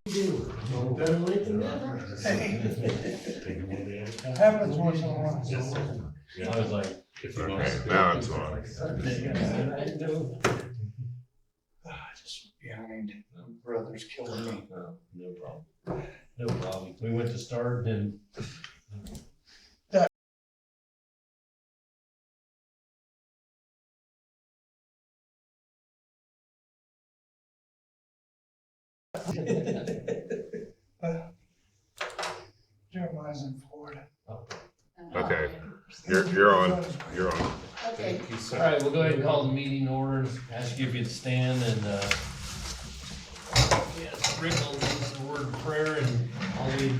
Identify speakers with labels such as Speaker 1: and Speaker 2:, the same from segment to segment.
Speaker 1: Better late than never.
Speaker 2: Happens once in a while.
Speaker 3: I was like,
Speaker 4: Okay, now it's on.
Speaker 2: Just behind. Brother's killing me.
Speaker 3: no problem. No problem. We went to start and
Speaker 2: Jeremiah's in Florida.
Speaker 4: Okay, you're on, you're on.
Speaker 1: Okay.
Speaker 3: all right, we'll go ahead and call the meeting order. Ask you if you'd stand and, Rick will lead us in a word of prayer and I'll lead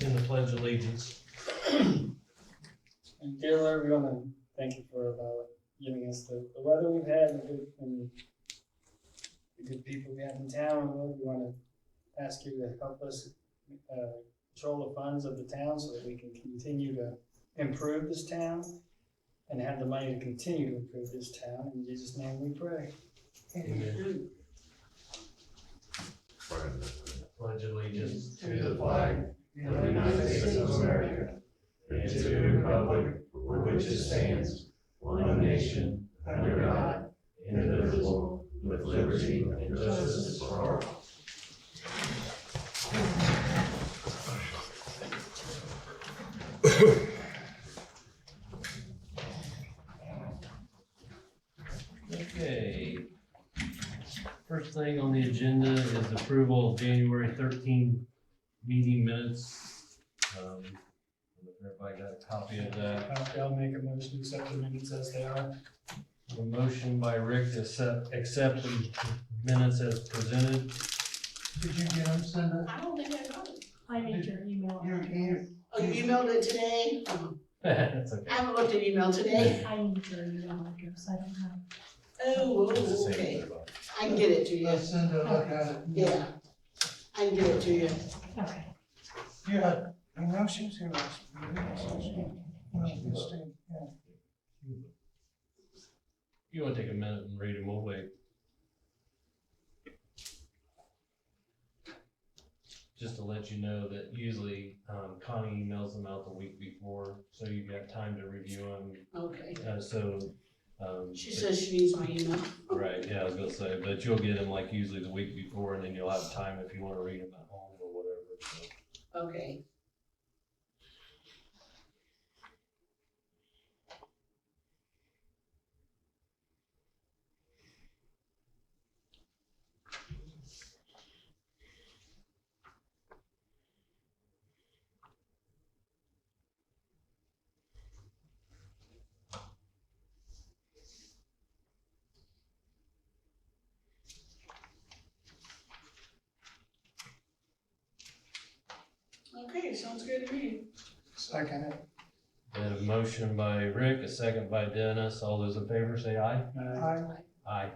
Speaker 3: in the pledge of allegiance.
Speaker 5: And dear Lord, we want to thank you for giving us the weather we've had and the good people we have in town. And Lord, we want to ask you to help us control the funds of the town so that we can continue to improve this town and have the money to continue to improve this town. In Jesus' name we pray.
Speaker 3: Amen. Pledge allegiance
Speaker 1: To the flag
Speaker 3: of the United States of America and to the republic for which it stands, one nation, under God, indivisible, with liberty and justice for all. Okay. First thing on the agenda is approval of January 13 meeting minutes. I don't know if everybody got a copy of that.
Speaker 5: I'll make a motion to accept the minutes as they are.
Speaker 3: A motion by Rick to accept the minutes as presented.
Speaker 2: Did you get them, Cindy?
Speaker 1: I don't think I got it.
Speaker 6: I need your email.
Speaker 1: Oh, you emailed it today?
Speaker 3: That's
Speaker 1: I
Speaker 3: okay.
Speaker 1: haven't looked at email today.
Speaker 6: I need your email address. I don't have.
Speaker 1: Oh,
Speaker 3: It's the same
Speaker 1: okay.
Speaker 3: as everybody.
Speaker 1: I can get it to you.
Speaker 2: Let Cindy look at it.
Speaker 1: Yeah. I can get it to you.
Speaker 6: Okay.
Speaker 2: Yeah, I know she was here last week. Well, you stayed, yeah.
Speaker 3: You want to take a minute and read them, we'll wait. Just to let you know that usually Connie emails them out the week before, so you got time to review them.
Speaker 1: Okay.
Speaker 3: She
Speaker 1: She says she needs my email.
Speaker 3: Right, yeah, I was gonna say, but you'll get them like usually the week before, and then you'll have time if you wanna read them at home or whatever, so.
Speaker 1: Okay. Okay, sounds good to me.
Speaker 2: Second it.
Speaker 3: Got a motion by Rick, a second by Dennis, all those in favor say aye. Aye.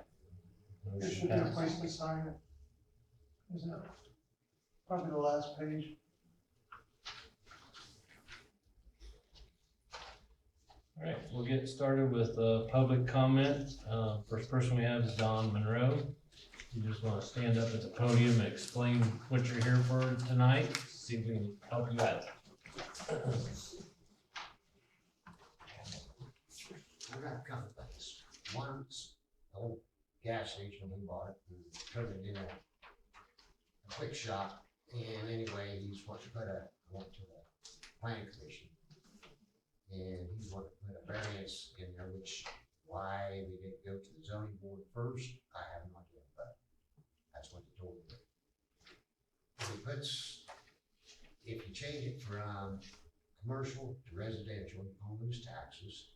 Speaker 2: There
Speaker 3: Motion
Speaker 2: should be a
Speaker 3: passed.
Speaker 2: place to sign it. Isn't it? Probably the last page.
Speaker 3: All right, we'll get started with public comment. First person we have is Don Monroe. You just wanna stand up at the podium and explain what you're here for tonight, see if we can help you out.
Speaker 7: I got a couple things. One's the old gas station, we bought it and turned it into a quick shop. And anyway, he's wanting to I went to the planning commission. And he's wanting to put a variance in there, which why we didn't go to the zoning board first, I have no idea, but that's what he told me. If you change it from commercial to residential, you don't lose taxes.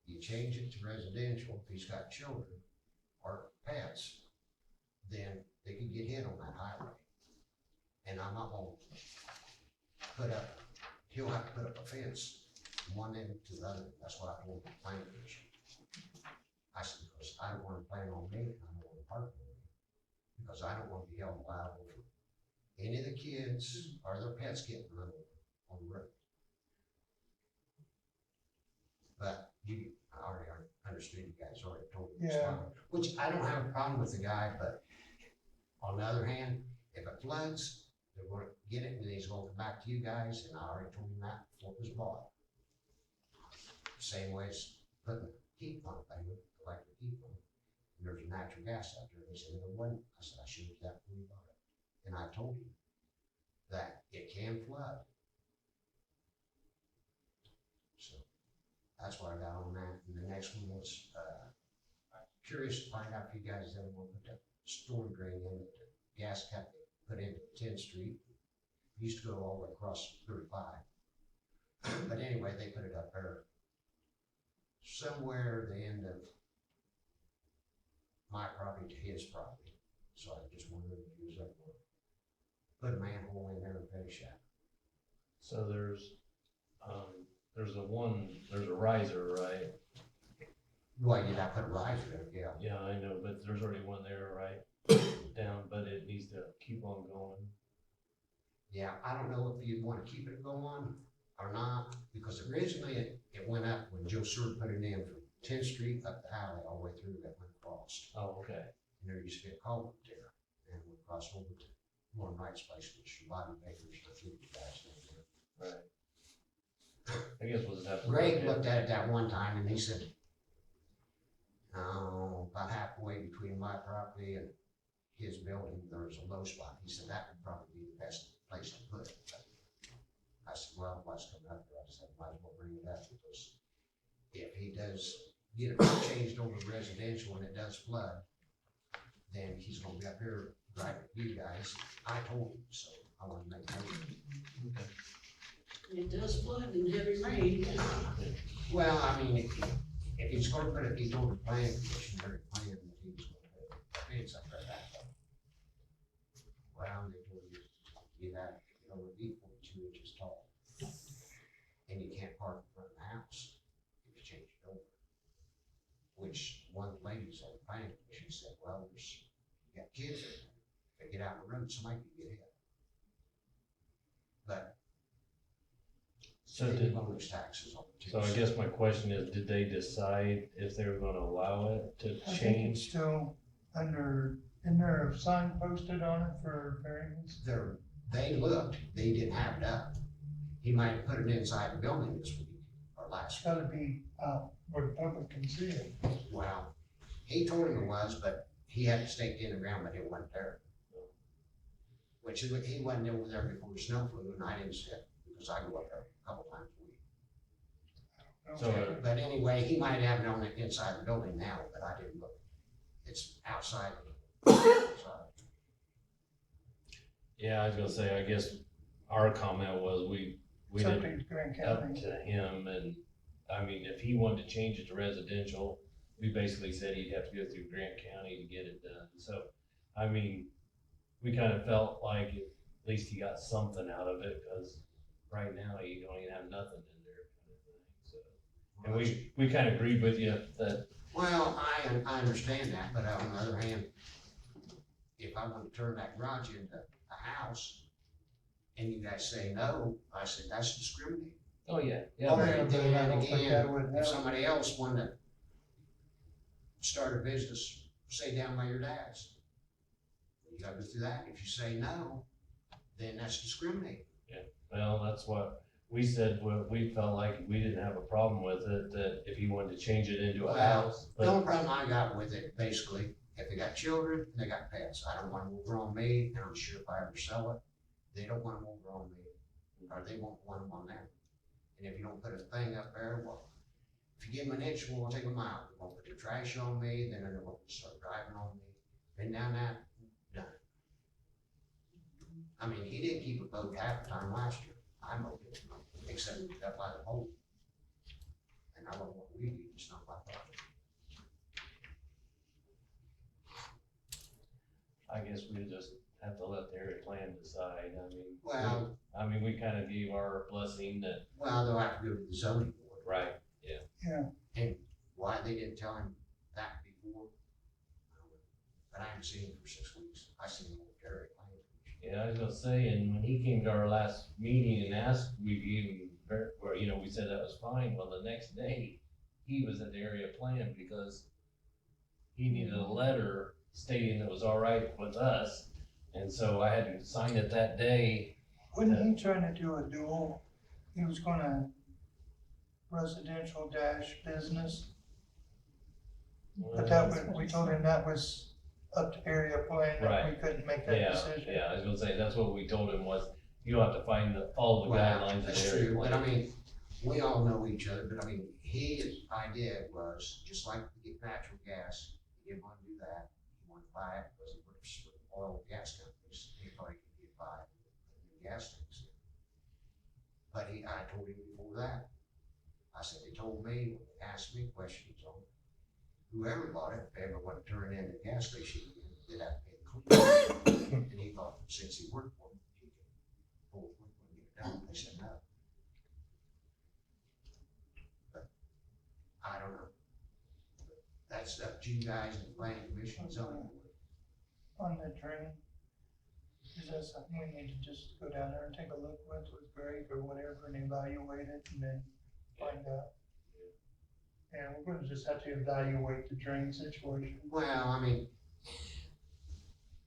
Speaker 7: You change it to residential, if he's got children or pets, then they can get hit on that highway. And I'm not gonna he'll have to put up a fence from one end to the other. That's what I told the planning commission. I said, because I don't want to plan on me, I don't want to park on me, because I don't want to be held liable for any of the kids or their pets getting run over on the road. But I already understood you guys already told me this
Speaker 2: Yeah.
Speaker 7: one, which I don't have a problem with the guy, but on the other hand, If it floods, they're gonna get it, and he's gonna come back to you guys, and I already told him that before it was bought. Same way as putting heat pump, electric heat pump, and there's natural gas out there, and he said, no, one, I said, I showed you that before you bought it, and I told him that it can flood. So, that's what I got on that, and the next one was, I'm curious to find out if you guys ever want to put that storm drain in that the gas company put into 10th Street. It used to go all the way across 35. But anyway, they put it up there somewhere at the end of my property to his property. So I just wondered if you was ever going to put a manhole in there and finish that.
Speaker 3: So there's a riser, right?
Speaker 7: Why did I put a riser there? Yeah.
Speaker 3: Yeah, I know, but there's already one there, right? Down, but it needs to keep on going.
Speaker 7: Yeah, I don't know if you'd want to keep it going or not, because originally it went up when Joe Stewart put it in from 10th Street up the alley all the way through that went across.
Speaker 3: Oh, okay.
Speaker 7: And there used to be a culvert there, and we crossed over to Warren Wright's place, which is Bobby Baker's, I think you guys know there.
Speaker 3: Right. I guess we'll just have to.
Speaker 7: Greg looked at it that one time and he said, oh, about halfway between my property and his building, there was a low spot. He said that would probably be the best place to put it. But I said, well, what's coming up there? I said, might as well bring it up, because if he does get it changed over to residential and it does flood, then he's gonna be up here right with you guys. I told him, so I want to make note of it.
Speaker 1: It does flood in heavy rain.
Speaker 7: Well, I mean, if he's gonna put it, he told the plan commission, their plan that he was gonna put it, it's up there that way. Well, they told you that, you know, it'd be 42 inches tall. And you can't park in front of the house if you change it over. Which one of the ladies on the plan commission said, well, you got kids in there. If they get out on the road, somebody can get hit. But
Speaker 3: So
Speaker 7: they
Speaker 3: did,
Speaker 7: lose taxes on it too.
Speaker 3: so I guess my question is, did they decide if they were gonna allow it to
Speaker 2: I think it's
Speaker 3: change?
Speaker 2: still under, isn't there a sign posted on it for variance?
Speaker 7: They looked, they didn't have it up. He might have put it inside the building this week or last
Speaker 2: It's
Speaker 7: week.
Speaker 2: gotta be out where the public can see it.
Speaker 7: Well, he told him it was, but he had it staked in the ground, but it wasn't there. Which he wasn't over there before the snow flew, and I didn't see it, because I go up there a couple times a week.
Speaker 3: So,
Speaker 7: But anyway, he might have it on the inside the building now, but I didn't look. It's outside.
Speaker 3: yeah, I was gonna say, I guess our comment was we
Speaker 2: It's up
Speaker 3: didn't,
Speaker 2: to Grant
Speaker 3: up
Speaker 2: County.
Speaker 3: to him, and, I mean, if he wanted to change it to residential, we basically said he'd have to go through Grant County to get it done, so, I mean, we kind of felt like at least he got something out of it, cause right now you don't even have nothing in there, kind of thing, so. And we kind of agreed with you that,
Speaker 7: Well, I understand that, but on the other hand, if I want to turn that garage into a house, and you guys say no, I said, that's discriminating.
Speaker 3: oh, yeah,
Speaker 2: Oh,
Speaker 3: yeah,
Speaker 2: yeah, but I don't think that
Speaker 7: Again,
Speaker 2: would
Speaker 7: if
Speaker 2: help.
Speaker 7: somebody else wanted to start a business, say down by your dad's, you gotta go through that. If you say no, then that's discriminating.
Speaker 3: well, that's what we said, we felt like we didn't have a problem with it, that if he wanted to change it into a
Speaker 7: Well,
Speaker 3: house,
Speaker 7: The
Speaker 3: but,
Speaker 7: only problem I got with it, basically, if they got children, they got pets. I don't want them over on me, and I'm sure if I ever sell it, they don't want them over on me, or they won't want them on them. And if you don't put a thing up there, well, if you give them an inch, we'll take a mile. They won't put their trash on me, then they won't start driving on me. Been down that, done. I mean, he didn't keep a boat half the time last year. I mowed it, except up by the hole. And I don't want to weed eat, it's not my problem.
Speaker 3: I guess we just have to let the area plan decide, I mean.
Speaker 7: Well,
Speaker 3: we kind of gave our blessing that,
Speaker 7: well, they'll have to go to the zoning board.
Speaker 3: right,
Speaker 7: And why they didn't tell him that before, I don't know. But I haven't seen him for 6 weeks. I seen him with Gary Lane.
Speaker 3: yeah, I was gonna say, and when he came to our last meeting and asked, we gave him, where, you know, we said that was fine, well, the next day, he was at the area plan because he needed a letter stating it was all right with us, And so I had to sign it that day.
Speaker 2: Wasn't he trying to do a dual? He was gonna residential dash business, but that was, we told him that was up to area plan, that we couldn't make that
Speaker 3: Yeah,
Speaker 2: decision.
Speaker 3: yeah, I was gonna say, that's what we told him was, you'll have to find all the
Speaker 7: Well,
Speaker 3: guidelines of
Speaker 7: that's
Speaker 3: the area
Speaker 7: true, but I
Speaker 3: plan.
Speaker 7: mean, we all know each other, but I mean, his idea was, just like to get natural gas, he didn't wanna do that. He wanted to buy it, because he works with oil and gas companies, he thought he could get by with gas tanks. But I told him before that, I said, they told me, when they asked me questions on whoever bought it, if they ever want to turn it into a gas station, they'd have to pay the clean. And he thought, since he worked for them, he could pull it and get it done. They said no. But I don't know. That's up to you guys and the planning commission and zoning board.
Speaker 2: On the drain, is that something we need to just go down there and take a look with Greg or whatever and evaluate it and then find out? Yeah, we're gonna just have to evaluate the drain situation.
Speaker 7: Well, I mean,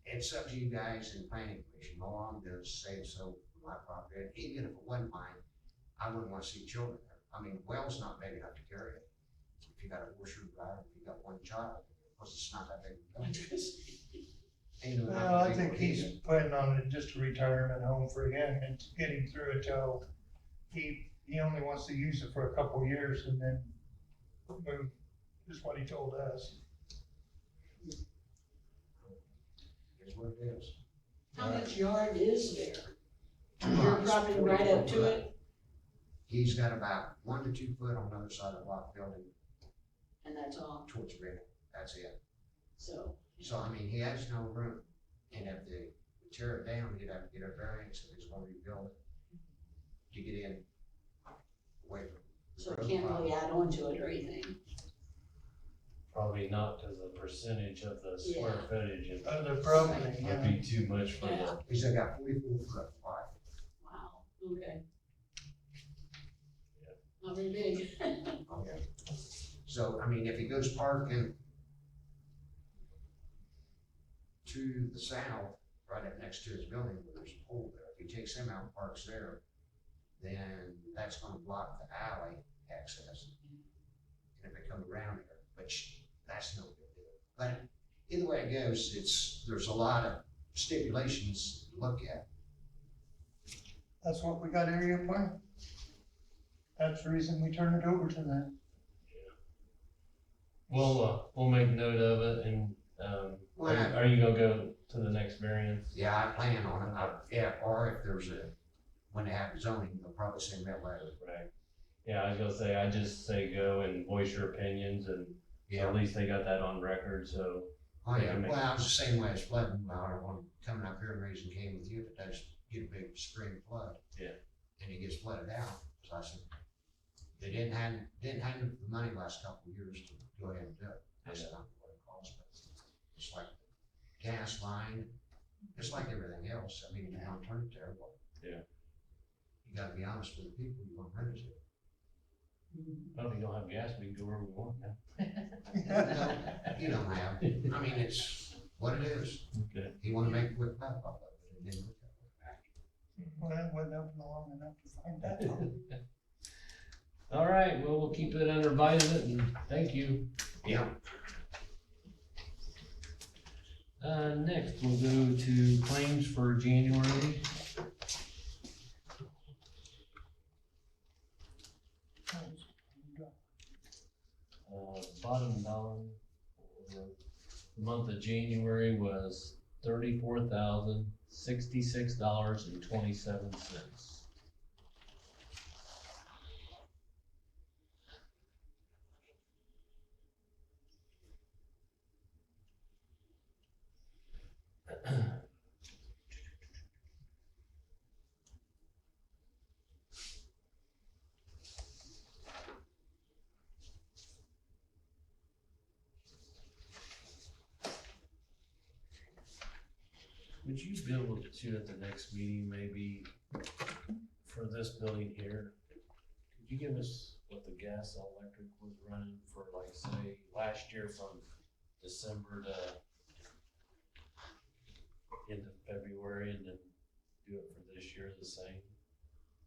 Speaker 7: it's up to you guys and planning commission. All I'm doing is saying so for my property. And even if it wasn't mine, I wouldn't want to see children there. I mean, well's not big enough to carry it. If you got a washer and dryer, if you got one child, because it's not that big. Ain't no
Speaker 2: Well, I
Speaker 7: big
Speaker 2: think
Speaker 7: one
Speaker 2: he's
Speaker 7: either.
Speaker 2: planning on it just a retirement home for him and to get him through it till he only wants to use it for a couple years and then move, is what he told us.
Speaker 7: Here's what it is.
Speaker 1: How much yard is there? Your property right up to it,
Speaker 7: He's got about 1 to 2 foot on the other side of the block building
Speaker 1: and that's all,
Speaker 7: towards the river. That's it.
Speaker 1: so.
Speaker 7: So, I mean, he has no room. And if they tear it down, he'd have to get a variance if he's gonna rebuild it to get in away from. the
Speaker 1: So it
Speaker 7: road
Speaker 1: can't really
Speaker 7: line.
Speaker 1: add on to it or anything.
Speaker 3: Probably not, cause the percentage of the square
Speaker 1: Yeah.
Speaker 3: footage would
Speaker 2: The property, yeah.
Speaker 3: be too much for
Speaker 1: Yeah.
Speaker 3: the,
Speaker 7: He's got 44 foot wide.
Speaker 1: Wow, okay. Not very big.
Speaker 7: Okay. So, I mean, if he goes parking to the south, right up next to his building where there's a pole there, if he takes him out and parks there, then that's gonna block the alley access. And if they come around here, which that's no big deal. But either way it goes, there's a lot of stipulations to look at.
Speaker 2: That's what we got area plan. That's the reason we turned it over to them.
Speaker 3: we'll make note of it and, are you gonna go to the next variance?
Speaker 7: Yeah, I plan on it. Yeah, or if there's when they have zoning, they'll probably send me a letter.
Speaker 3: Right. Yeah, I was gonna say, I just say go and voice your opinions and
Speaker 7: Yeah.
Speaker 3: at least they got that on record, so.
Speaker 7: Oh,
Speaker 3: They
Speaker 7: yeah,
Speaker 3: can make-
Speaker 7: well, I was the same way as flooding, well, I don't want coming up here and raising cane with you, if it does get a big spring flood.
Speaker 3: Yeah.
Speaker 7: And it gets flooded out, so I said, they didn't have the money last couple of years to go ahead and do it. I said, I don't know what it costs, but it's like gas line, it's like everything else, I mean, if you don't turn it there, well.
Speaker 3: Yeah.
Speaker 7: You gotta be honest with the people you want to rent it to.
Speaker 3: Well, if you don't have gas, we can go where we want now.
Speaker 7: You don't have, I mean, it's what it is.
Speaker 3: Okay.
Speaker 7: You wanna make a quick buck off of it, it didn't work that way.
Speaker 2: Well, that wasn't open long enough to find that.
Speaker 3: All right, well, we'll keep it under advisement and thank you.
Speaker 7: Yeah.
Speaker 3: Next, we'll go to claims for January. Bottom dollar, the month of January was $34,066.27. Would you be able to, at the next meeting, maybe for this building here, could you give us what the gas and electric was running for, like, say, last year from December to end of February and then do it for this year the same.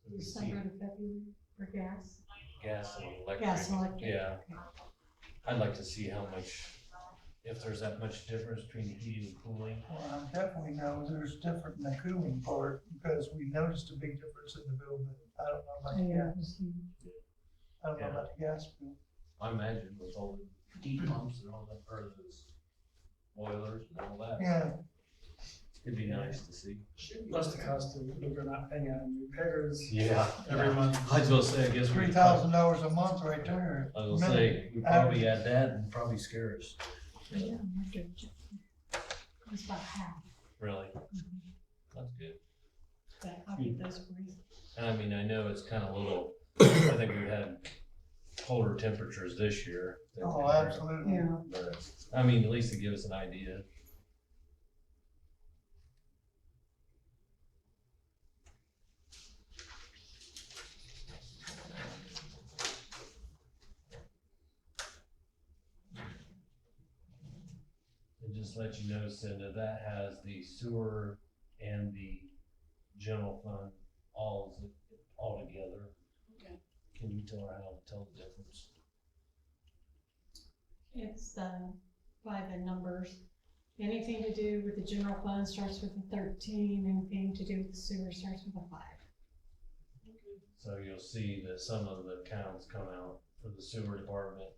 Speaker 3: So we can see
Speaker 6: December to February for gas.
Speaker 3: gas and electric.
Speaker 6: Gas and electric.
Speaker 3: Yeah,
Speaker 6: Okay.
Speaker 3: I'd like to see how much, if there's that much difference between heating and cooling.
Speaker 2: Well, I definitely know there's different in the cooling part, because we noticed a big difference in the bill, but I don't know about the
Speaker 6: Yeah, it
Speaker 2: gas.
Speaker 6: was huge.
Speaker 2: I don't know about the gas bill.
Speaker 3: I imagine with all the heat pumps and all that, or those boilers and all that.
Speaker 2: Yeah,
Speaker 3: It'd be nice to see.
Speaker 5: Plus the cost of, we're not paying on repairs
Speaker 3: Yeah.
Speaker 5: every month.
Speaker 3: I was gonna say, I guess we.
Speaker 2: $3,000 a month right there.
Speaker 3: I was gonna say, we probably add that and probably scare us,
Speaker 6: Yeah, electric. It was about half,
Speaker 3: really. That's good.
Speaker 6: but I'll get those for you.
Speaker 3: And I mean, I know it's kind of little, I think we've had colder temperatures this year. than
Speaker 2: Oh,
Speaker 3: ever.
Speaker 2: absolutely.
Speaker 6: Yeah.
Speaker 3: But, I mean, at least to give us an idea. And just let you know, Cinda, that has the sewer and the general fund all together.
Speaker 1: Okay.
Speaker 3: Can you tell her how to tell the difference?
Speaker 6: It's by the numbers. Anything to do with the general fund starts with a 13, anything to do with the sewer starts with a 5.
Speaker 3: So you'll see that some of the accounts come out for the sewer department,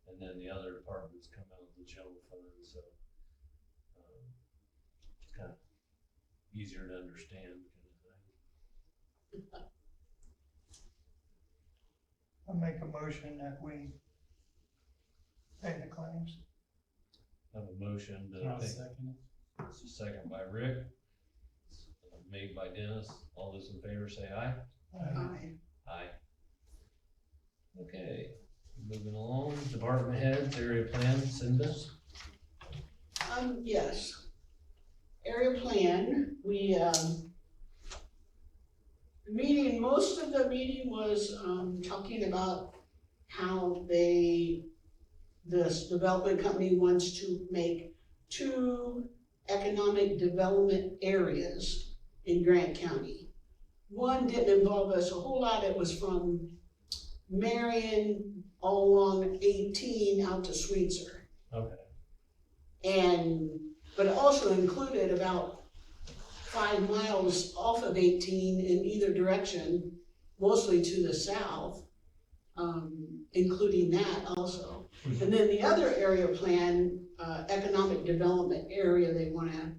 Speaker 3: and then the other departments come out of the general fund, so. It's kind of easier to understand kind of thing.
Speaker 2: I make a motion that we pay the claims.
Speaker 3: Have a motion to
Speaker 5: I'll
Speaker 3: take,
Speaker 5: second it.
Speaker 3: it's a second by Rick, made by Dennis. All those in favor say aye.
Speaker 1: Aye.
Speaker 3: Aye. Okay, moving along, department heads, area plan, Cinda.
Speaker 1: Yes. Area plan, we, most of the meeting was, talking about how this development company wants to make 2 economic development areas in Grant County. One didn't involve us a whole lot, it was from Marion all along 18 out to Sweetser.
Speaker 3: Okay.
Speaker 1: But it also included about 5 miles off of 18 in either direction, mostly to the south, including that also. And then the other area plan, economic development area they wanna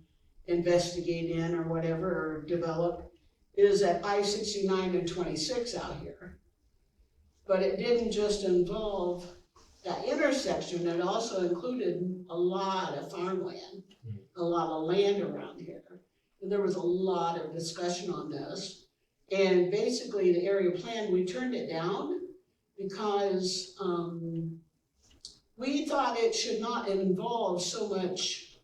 Speaker 1: investigate in or whatever, or develop, is at I-69 and 26 out here. But it didn't just involve that intersection, it also included a lot of farmland, a lot of land around here. And there was a lot of discussion on this. And basically the area plan, we turned it down because we thought it should not involve so much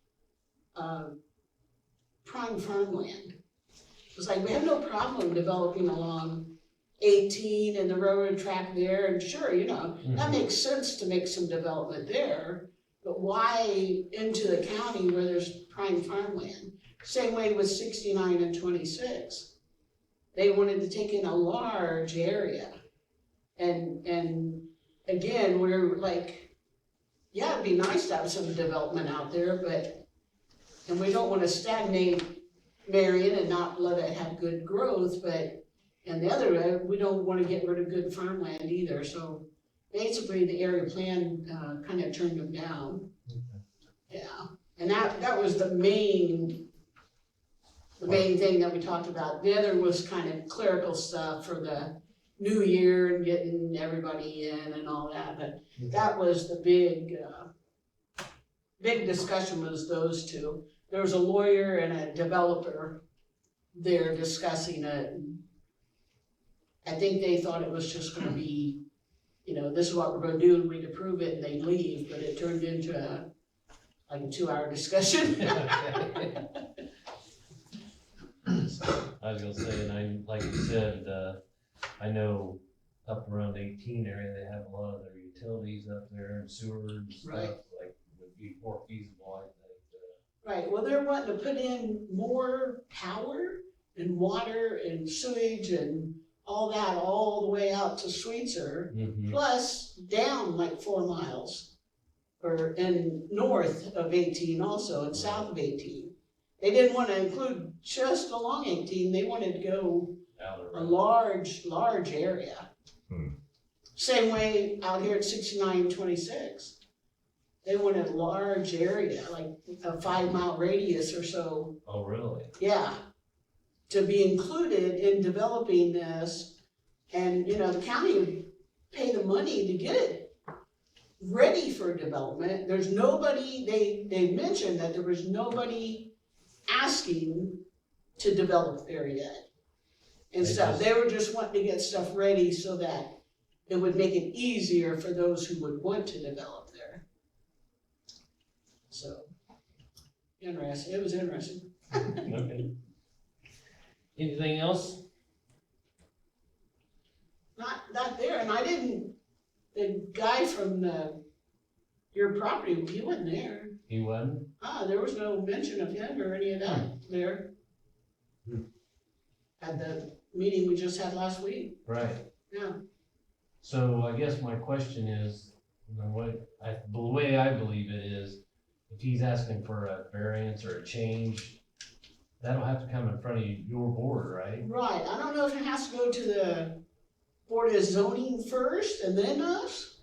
Speaker 1: prime farmland. It was like, we have no problem developing along 18 and the railroad track there, and sure, that makes sense to make some development there, but why into the county where there's prime farmland? Same way with 69 and 26. They wanted to take in a large area. And again, we're like, yeah, it'd be nice to have some development out there, and we don't want to stagnate Marion and not let it have good growth, and the other way, we don't want to get rid of good farmland either, so basically the area plan kind of turned them down. Yeah, and that was the main thing that we talked about. The other was kind of clerical stuff for the new year and getting everybody in and all that, but that was the big discussion was those 2. There was a lawyer and a developer there discussing it. I think they thought it was just gonna be, this is what we're gonna do, and we'd approve it and they'd leave, but it turned into a 2-hour discussion.
Speaker 3: I was gonna say, and like you said, I know up around 18 area, they have a lot of their utilities up there and sewer and stuff,
Speaker 1: Right.
Speaker 3: like would be more feasible, I think.
Speaker 1: Right, well, they're wanting to put in more power and water and sewage and all that, all the way out to Sweetser,
Speaker 3: Mhm.
Speaker 1: plus down like 4 miles. Or, and north of 18 also, and south of 18. They didn't wanna include just along 18, they wanted to go
Speaker 3: Down the
Speaker 1: a
Speaker 3: road.
Speaker 1: large area.
Speaker 4: Hmm.
Speaker 1: Same way out here at 6926. They wanted a large area, like a 5 mile radius or so,
Speaker 3: Oh, really?
Speaker 1: yeah, to be included in developing this. And, you know, the county would pay the money to get it ready for development. There's nobody, they mentioned that there was nobody asking to develop there yet. And
Speaker 3: They
Speaker 1: stuff,
Speaker 3: just-
Speaker 1: they were just wanting to get stuff ready so that it would make it easier for those who would want to develop there. So, interesting, it was interesting.
Speaker 3: Okay. Anything else?
Speaker 1: Not there, and I didn't, the guy from your property, he wasn't there.
Speaker 3: He wasn't?
Speaker 1: There was no mention of him or any of that there.
Speaker 7: Hmm.
Speaker 1: At the meeting we just had last week,
Speaker 3: Right.
Speaker 1: yeah.
Speaker 3: So I guess my question is, you know, the way I believe it is, if he's asking for a variance or a change, that'll have to come in front of your board, right?
Speaker 1: Right, I don't know if it has to go to the Board of Zoning first and then us,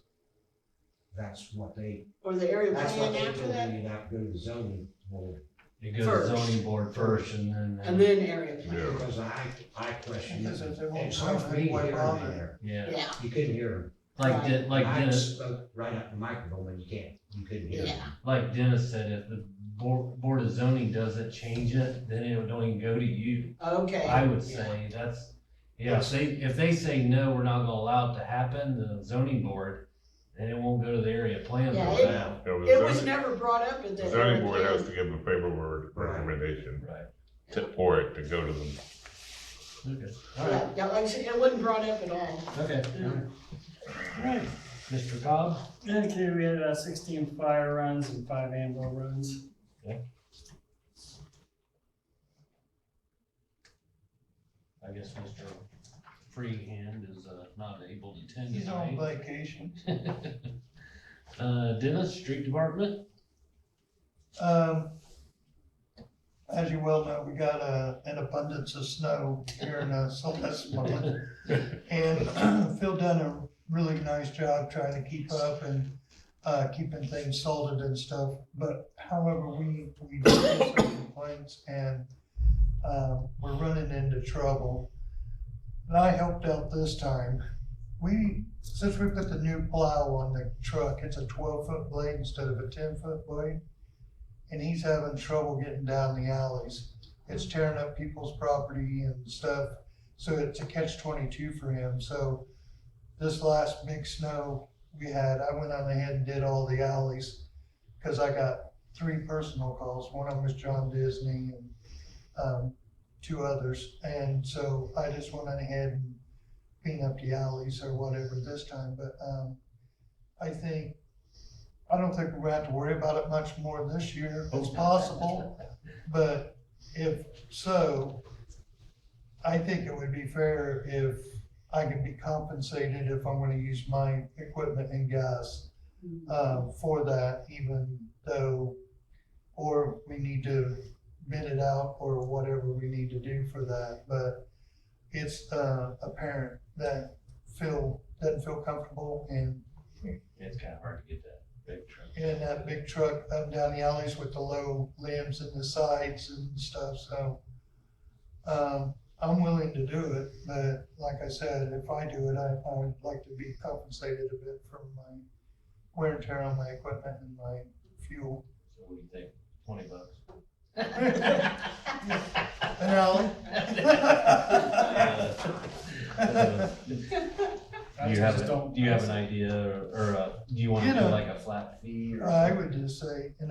Speaker 7: That's what they,
Speaker 1: or the area
Speaker 7: that's what
Speaker 1: plan
Speaker 7: they
Speaker 1: after
Speaker 7: told
Speaker 1: that,
Speaker 7: me, you'd have to go to the zoning board.
Speaker 3: You go to the
Speaker 1: First.
Speaker 3: zoning board first and then.
Speaker 1: and then area plan.
Speaker 4: Yeah.
Speaker 7: Because I questioned
Speaker 2: Because
Speaker 7: it.
Speaker 2: if they won't
Speaker 7: It's hard for me to
Speaker 2: comment,
Speaker 7: hear
Speaker 2: why
Speaker 7: them
Speaker 2: bother?
Speaker 7: in there.
Speaker 3: Yeah,
Speaker 1: Yeah,
Speaker 7: You couldn't hear them.
Speaker 3: like
Speaker 7: I
Speaker 3: Dennis,
Speaker 7: spoke right up the microphone, and you couldn't hear them.
Speaker 1: yeah,
Speaker 3: like Dennis said, if the board of zoning doesn't change it, then it don't even go to you.
Speaker 1: okay.
Speaker 3: I would say that's, yeah, if they say, no, we're not gonna allow it to happen, the zoning board, then it won't go to the area plan
Speaker 1: Yeah,
Speaker 3: board
Speaker 1: it-
Speaker 3: now.
Speaker 4: Yeah,
Speaker 1: It was
Speaker 4: the
Speaker 1: never brought up at the
Speaker 4: zoning
Speaker 1: area
Speaker 4: board has
Speaker 1: plan.
Speaker 4: to give a favorable recommendation
Speaker 3: Right.
Speaker 4: for it to go to them.
Speaker 3: Okay, all right,
Speaker 1: Yeah, like I said, it wasn't brought up at all.
Speaker 3: okay.
Speaker 1: Yeah.
Speaker 3: All right, Mr. Cobb?
Speaker 5: Okay, we had 16 fire runs and 5 ambo runs.
Speaker 3: I guess Mr. Freehand is not able to attend
Speaker 2: He's on
Speaker 3: tonight.
Speaker 2: vacation.
Speaker 3: Dennis, street department?
Speaker 2: As you well know, we got an abundance of snow here in Celeste month. And Phil done a really nice job trying to keep up and keeping things salted and stuff. But however, we did get some complaints and we're running into trouble. And I helped out this time. Since we put the new plow on the truck, it's a 12-foot blade instead of a 10-foot blade. And he's having trouble getting down the alleys. It's tearing up people's property and stuff. So it's a catch-22 for him. So this last big snow we had, I went on ahead and did all the alleys because I got 3 personal calls. One of them was John Disney and 2 others. And so I just went on ahead and cleaned up the alleys or whatever this time. But I don't think we're gonna have to worry about it much more this year. It's possible, but if so, I think it would be fair if I could be compensated if I'm gonna use my equipment and gas for that, even though, or we need to bid it out or whatever we need to do for that. But it's apparent that Phil doesn't feel comfortable and
Speaker 3: It's kinda hard to get that big truck.
Speaker 2: in that big truck up and down the alleys with the low limbs and the sides and stuff, so. I'm willing to do it, but like I said, if I do it, I would like to be compensated a bit for my wear and tear on my equipment and my fuel.
Speaker 3: So what do you think, $20?
Speaker 2: And Alan?
Speaker 3: Do you have an idea or do you wanna
Speaker 2: You
Speaker 3: do
Speaker 2: know,
Speaker 3: like a flat fee or?
Speaker 2: I would just say, if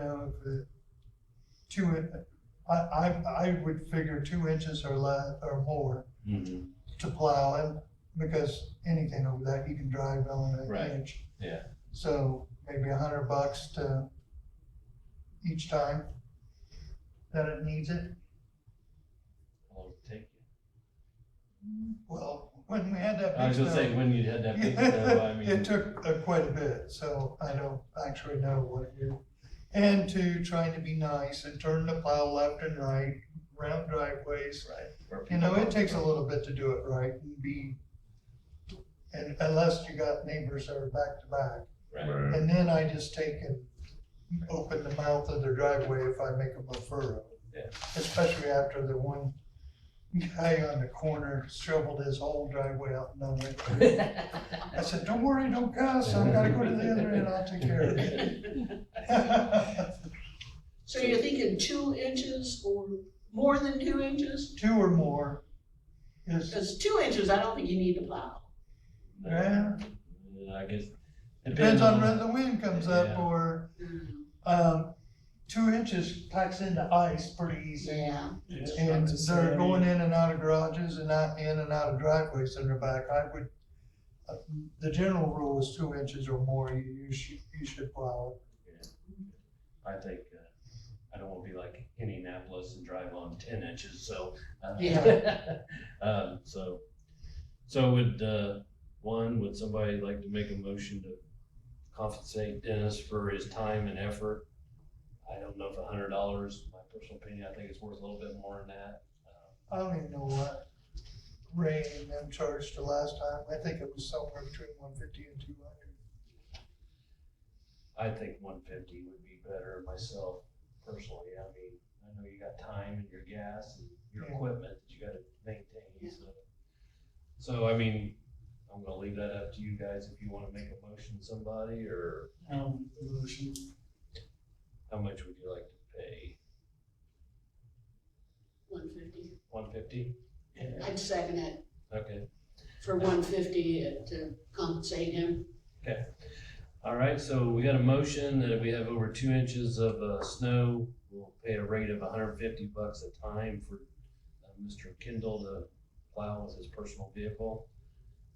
Speaker 2: I would figure 2 inches or less or more
Speaker 3: Mhm.
Speaker 2: to plow in, because anything over that you can drive on an
Speaker 3: Right.
Speaker 2: inch.
Speaker 3: Yeah.
Speaker 2: So maybe $100 to each time. that it needs it?
Speaker 3: How long did it take you?
Speaker 2: Well, when we had that
Speaker 3: I was
Speaker 2: big
Speaker 3: gonna say,
Speaker 2: snow,
Speaker 3: when you had that big snow, I mean.
Speaker 2: it took quite a bit, so I don't actually know what it is. And two, trying to be nice and turn the plow left and right, around driveways.
Speaker 3: Right. where
Speaker 2: You know,
Speaker 3: people
Speaker 2: it takes a
Speaker 3: park.
Speaker 2: little bit to do it right and be, and unless you got neighbors that are back to back.
Speaker 3: Right,
Speaker 4: Right.
Speaker 2: And then I just take and open the mouth of their driveway if I make them a furrow.
Speaker 3: Yeah.
Speaker 2: Especially after the one guy on the corner shoveled his whole driveway out and done. I said, don't worry, don't cuss, I've gotta go to the other end, I'll take care of it.
Speaker 1: So you're thinking 2 inches or more than 2 inches?
Speaker 2: 2 or more is,
Speaker 1: Because 2 inches, I don't think you need to plow.
Speaker 2: yeah,
Speaker 3: I guess.
Speaker 2: depends on whether the wind comes up
Speaker 3: Yeah.
Speaker 2: or,
Speaker 1: Mm,
Speaker 2: 2 inches packs into ice pretty easy.
Speaker 1: Yeah,
Speaker 2: And they're going in and out of garages and not in and out of driveways in the back. I would, the general rule is 2 inches or more, you should plow
Speaker 3: I think, I don't wanna be like Indianapolis and drive on 10 inches, so.
Speaker 1: Yeah.
Speaker 3: So would, would somebody like to make a motion to compensate Dennis for his time and effort? I don't know if $100, my personal opinion, I think it's worth a little bit more than that.
Speaker 2: I don't even know what Ray and them charged the last time. I think it was somewhere between 150 and 200.
Speaker 3: I think 150 would be better myself personally. I mean, I know you got time and your gas and your
Speaker 2: Yeah.
Speaker 3: equipment that you gotta maintain, so. So, I mean, I'm gonna leave that up to you guys if you wanna make a motion to somebody, or
Speaker 5: Motion.
Speaker 3: how much would you like to pay?
Speaker 1: 150.
Speaker 3: 150?
Speaker 1: I'd second it
Speaker 3: Okay,
Speaker 1: for 150 to compensate him.
Speaker 3: all right, so we got a motion that if we have over 2 inches of, snow, we'll pay a rate of $150 a time for, Mr. Kindle to plow with his personal vehicle.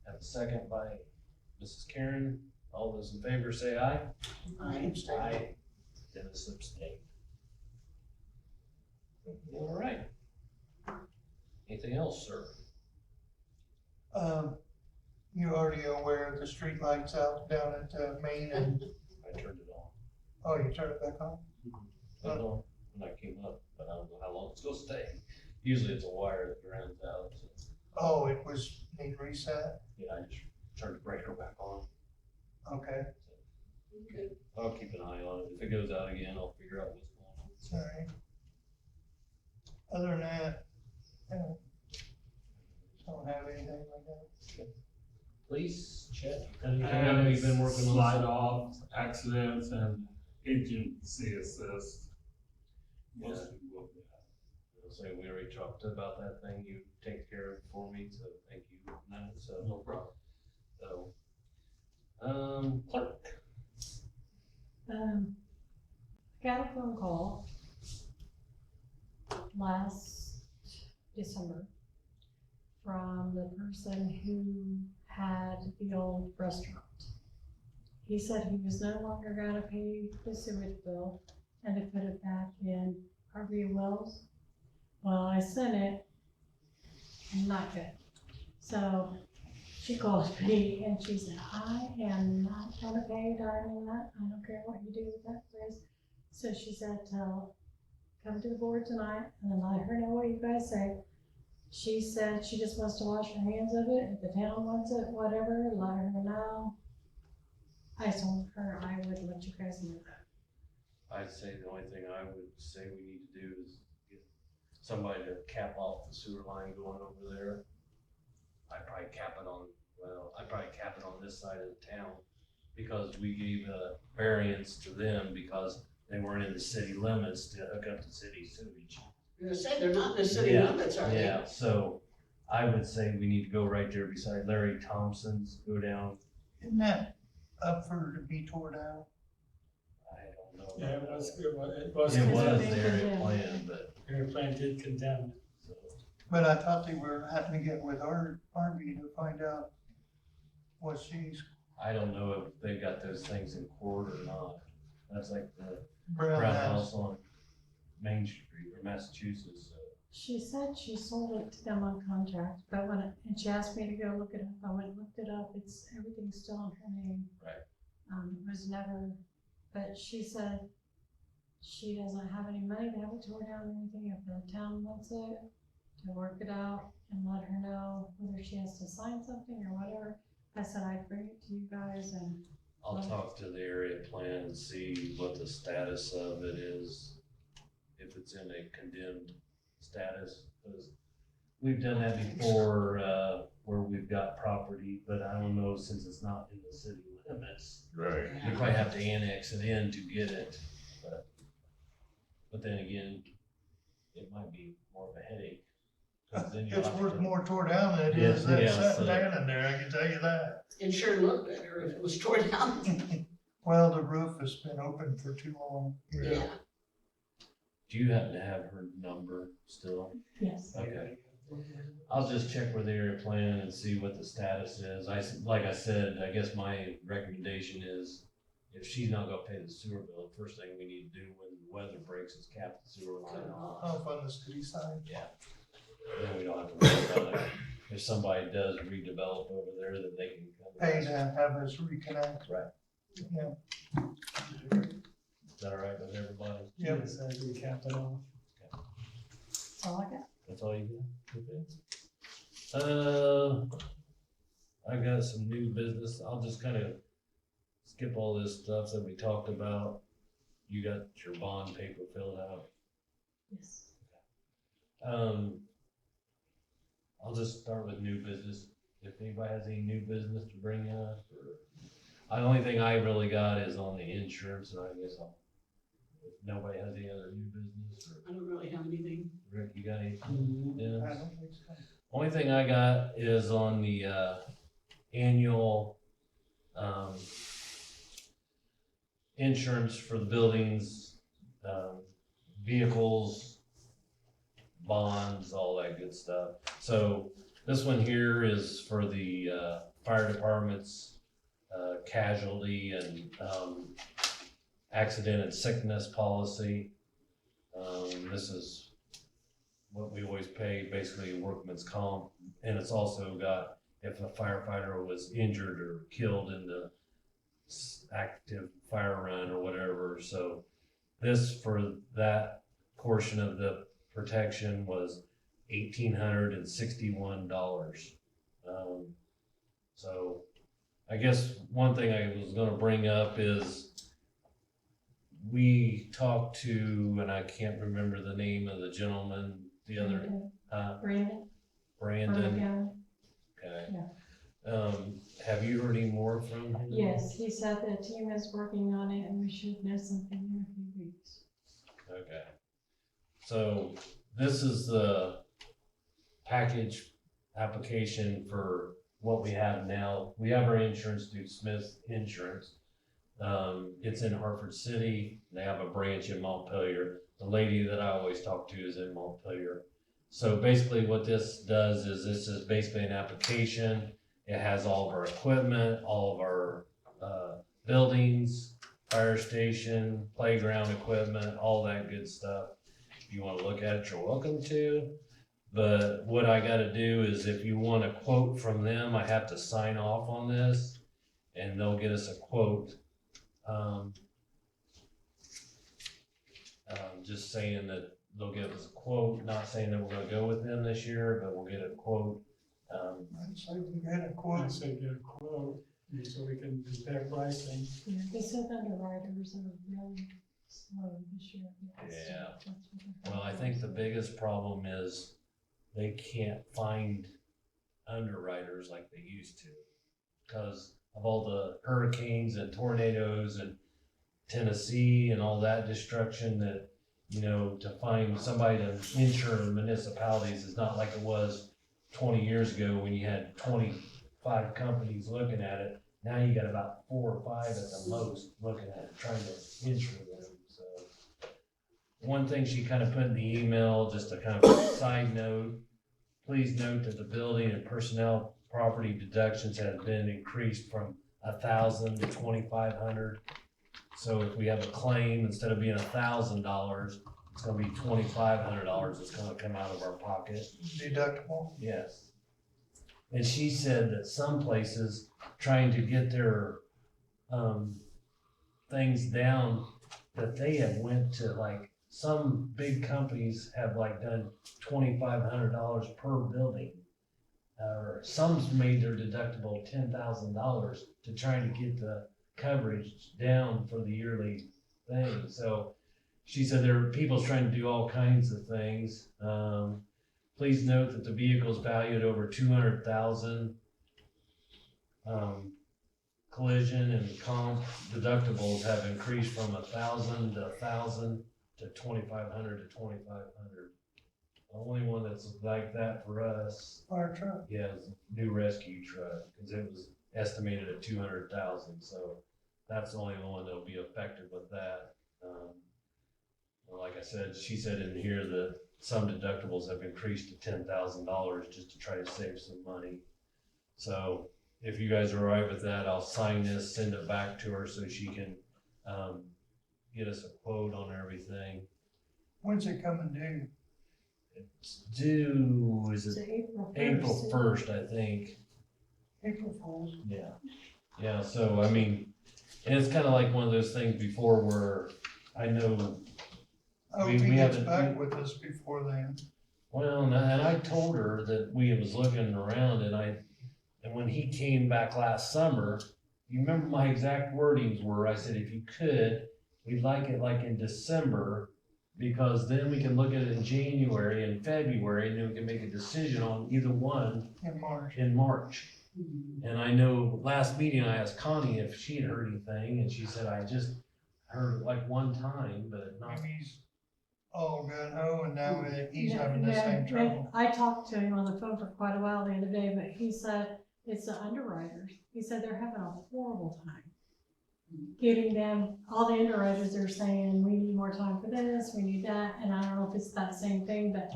Speaker 3: Have a second by Mrs. Karen. All those in favor say aye. Aye. Dennis abstained. All right. Anything else, sir?
Speaker 2: You already aware of the street lights out down at Main and,
Speaker 3: I turned it on.
Speaker 2: oh, you turned it back on?
Speaker 3: I don't know when I came up, but I don't know how long it's gonna stay. Usually it's a wire that grounds out, so,
Speaker 2: Oh, it was need reset?
Speaker 3: yeah, I just turned the breaker back on.
Speaker 2: Okay,
Speaker 1: Okay.
Speaker 3: I'll keep an eye on it. If it goes out again, I'll figure out what's going on.
Speaker 2: sorry. Other than that, don't have anything like that.
Speaker 3: Police, Chet, anything I know you've been working on?
Speaker 8: Slide off, accidents and agency assist. Most
Speaker 3: Yeah.
Speaker 8: people do that.
Speaker 3: So we already talked about that thing. You take care of it for me, so thank you. So,
Speaker 8: No problem.
Speaker 3: so, clerk.
Speaker 6: Got a phone call last December from the person who had the old restaurant. He said he was no longer gonna pay the sewage bill and to put it back in RV Wells. Well, I sent it, not good. So she called me and she said, I am not gonna pay a dime on that. I don't care what you do with that place. So she said, come to the board tonight and then let her know what you guys say. She said she just wants to wash her hands of it. If the town wants it, whatever, let her know. I told her I would let you guys know that.
Speaker 3: I'd say the only thing I would say we need to do is get somebody to cap off the sewer line going over there. I'd probably cap it on this side of the town, because we gave a variance to them because they weren't in the city limits to hook up the city sewage.
Speaker 1: You're gonna say they're not in the city
Speaker 3: Yeah,
Speaker 1: limits, are they?
Speaker 3: Yeah, so I would say we need to go right there beside Larry Thompson's, go down,
Speaker 2: Isn't that up for to be tore down?
Speaker 3: I don't know.
Speaker 5: Yeah, it was good, it was.
Speaker 3: It was
Speaker 6: Because
Speaker 3: there
Speaker 6: they
Speaker 3: at plan, but,
Speaker 5: Your plan did condemn it.
Speaker 3: so,
Speaker 2: But I thought they were having to get with our RV to find out what she's,
Speaker 3: I don't know if they got those things in court or not. That's like the
Speaker 2: Brown
Speaker 3: Brown
Speaker 2: House.
Speaker 3: House on Main Street or Massachusetts.
Speaker 6: She said she sold it to them on contract, but and she asked me to go look it up, I went and looked it up, everything's still in her name.
Speaker 3: Right.
Speaker 6: It was never, but she said she doesn't have any money to have it tore down or anything, if the town wants it, to work it out and let her know whether she has to sign something or whatever. I said I'd bring it to you guys and
Speaker 3: I'll talk to the area plan and see what the status of it is, if it's in a condemned status. 'Cause we've done that before, where we've got property, but I don't know, since it's not in the city limits.
Speaker 4: Right.
Speaker 3: You probably have to annex it in to get it, but then again, it might be more of a headache. 'Cause then you'll
Speaker 2: It's
Speaker 3: have
Speaker 2: worth
Speaker 3: to-
Speaker 2: more tore down than it is than
Speaker 3: Yeah,
Speaker 2: sitting
Speaker 3: so-
Speaker 2: down in there, I can tell you that.
Speaker 1: It sure looked better if it was torn down.
Speaker 2: Well, the roof has been open for too long.
Speaker 1: Yeah.
Speaker 3: Do you happen to have her number still?
Speaker 6: yes.
Speaker 3: Okay. I'll just check with the area plan and see what the status is. Like I said, I guess my recommendation is if she's not gonna pay the sewer bill, the first thing we need to do when the weather breaks is cap the sewer line off.
Speaker 2: Off on the city side.
Speaker 3: Yeah. Then we don't have to worry about it. If somebody does redevelop over there, then they can come.
Speaker 2: Pay to have us reconnect.
Speaker 3: Right.
Speaker 2: Yeah.
Speaker 3: Is that all right with everybody?
Speaker 2: Yep.
Speaker 5: Yes, I do cap it off.
Speaker 6: That's all I got.
Speaker 3: That's all you got? Okay. I've got some new business. I'll just kind of skip all this stuff that we talked about. You got your bond paper filled out.
Speaker 6: Yes.
Speaker 3: I'll just start with new business. If anybody has any new business to bring up, or, the only thing I really got is on the insurance, and I guess if nobody has any other new business, or
Speaker 1: I don't really have anything.
Speaker 3: Rick, you got anything? Yeah.
Speaker 2: I don't think so.
Speaker 3: Only thing I got is on the, annual, insurance for the buildings, vehicles, bonds, all that good stuff. So this one here is for the, fire department's, casualty and, accident and sickness policy. This is what we always pay, basically workman's comp, and it's also got if a firefighter was injured or killed in the active fire run or whatever. So this, for that portion of the protection, was $1,861. So I guess one thing I was gonna bring up is we talked to, and I can't remember the name of the gentleman, the other,
Speaker 6: Brandon.
Speaker 3: Brandon. Okay. Have you heard any more from him?
Speaker 6: Yes, he said the team is working on it and we should know something in a few weeks.
Speaker 3: Okay. So this is the package application for what we have now. We have our insurance through Smith Insurance. It's in Hartford City. They have a branch in Montpelier. The lady that I always talk to is in Montpelier. So basically what this does is this is basically an application. It has all of our equipment, all of our buildings, fire station, playground equipment, all that good stuff. If you want to look at it, you're welcome to. But what I got to do is if you want a quote from them, I have to sign off on this and they'll get us a quote. Just saying that they'll give us a quote, not saying that we're gonna go with them this year, but we'll get a quote.
Speaker 2: I'd say we get a quote.
Speaker 5: Once they get a quote, so we can compare pricing.
Speaker 6: Yeah, they said underwriters are really slow this year.
Speaker 3: Yeah.
Speaker 6: That's what they're
Speaker 3: Well, I think the biggest problem is they can't find underwriters like they used to. Because of all the hurricanes and tornadoes and Tennessee and all that destruction that, you know, to find somebody to insure municipalities is not like it was 20 years ago when you had 25 companies looking at it. Now you got about 4 or 5 at the most looking at it, trying to insure them. So one thing she kind of put in the email, just a kind of side note, please note that the building and personnel property deductions have been increased from $1,000 to $2,500. So if we have a claim, instead of being $1,000, it's gonna be $2,500 that's gonna come out of our pocket.
Speaker 2: Deductible.
Speaker 3: Yes. And she said that some places trying to get their, things down, that they have went to like, some big companies have like done $2,500 per building. Or some's made their deductible $10,000 to try to get the coverage down for the yearly thing. So she said there are people's trying to do all kinds of things. Please note that the vehicle is valued over 200,000. Collision and comp deductibles have increased from 1,000 to 1,000 to 2,500 to 2,500. The only one that's like that for us,
Speaker 2: Fire truck.
Speaker 3: yeah, is new rescue truck, because it was estimated at 200,000. So that's the only one that'll be affected with that. Well, like I said, she said in here that some deductibles have increased to $10,000 just to try to save some money. So if you guys are all right with that, I'll sign this, send it back to her so she can get us a quote on everything.
Speaker 2: When's it coming due?
Speaker 3: It's due, is
Speaker 6: It's
Speaker 3: it
Speaker 6: April 1st.
Speaker 3: April 1st, I think.
Speaker 2: April Fools.
Speaker 3: Yeah. Yeah, so I mean, and it's kind of like one of those things before where I know,
Speaker 2: I hope
Speaker 3: We
Speaker 2: he gets
Speaker 3: haven't-
Speaker 2: back with us before then.
Speaker 3: well, and I told her that we was looking around and when he came back last summer, you remember my exact wordings were, I said, if you could, we'd like it like in December, because then we can look at it in January and February, and then we can make a decision on either one
Speaker 2: In March.
Speaker 3: in March. And I know last meeting I asked Connie if she had heard anything, and she said, I just heard it like one time, but not.
Speaker 2: Maybe he's all gun ho and now he's
Speaker 6: No,
Speaker 2: having the
Speaker 6: no,
Speaker 2: same
Speaker 6: no.
Speaker 2: trouble.
Speaker 6: I talked to him on the phone for quite a while the other day, but he said it's the underwriters. He said they're having a horrible time getting them, all the underwriters are saying, we need more time for this, we need that, and I don't know if it's that same thing, but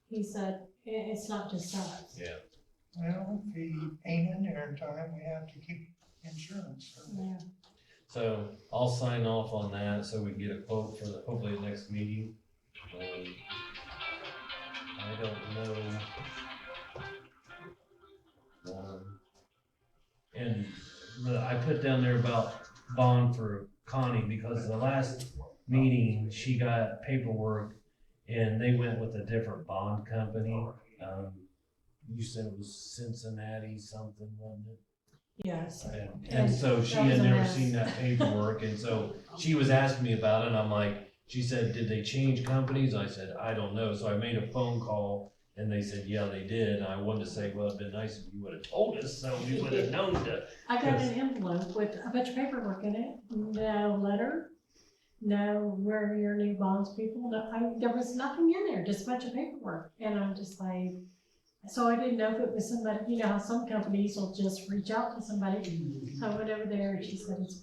Speaker 6: he said, it's not just us.
Speaker 3: Yeah.
Speaker 2: Well, if he ain't in there in time, we have to keep insurance.
Speaker 6: Yeah.
Speaker 3: So I'll sign off on that so we can get a quote for hopefully the next meeting. I don't know. And I put down there about bond for Connie because the last meeting she got paperwork and they went with a different bond company. You said it was Cincinnati something, wasn't it?
Speaker 6: Yes.
Speaker 3: And so she
Speaker 6: That was
Speaker 3: had
Speaker 6: a
Speaker 3: never
Speaker 6: mess.
Speaker 3: seen that paperwork, and so she was asking me about it, and I'm like, she said, did they change companies? I said, I don't know, so I made a phone call, and they said, yeah, they did, and I wanted to say, well, it'd been nice if you would've told us, so we would've known to.
Speaker 6: I got an envelope with a bunch of paperwork in it, no letter, no, where are your new bonds people, no, there was nothing in there, just a bunch of paperwork, and I'm just like, so I didn't know if it was somebody, you know how some companies will just reach out to somebody, so I went over there and she said it's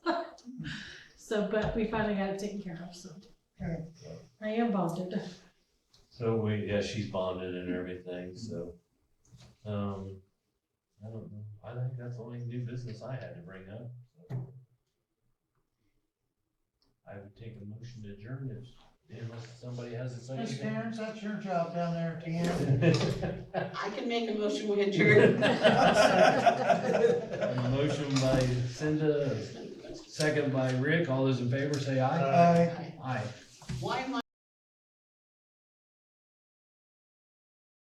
Speaker 6: a bad mess. So, but we finally got it taken care of, so.
Speaker 2: Okay.
Speaker 6: I am bonded.
Speaker 3: So yeah, she's bonded and everything, so, I don't know, I think that's the only new business I had to bring up. So. I would take a motion to adjourn unless somebody has to say
Speaker 2: Miss
Speaker 3: anything.
Speaker 2: Terrence, that's your job down there at the end.
Speaker 1: I can make a motion we adjourn.
Speaker 3: A motion by Cinda, second by Rick, all those in favor say aye.
Speaker 2: Aye.
Speaker 3: Aye.
Speaker 1: Why am I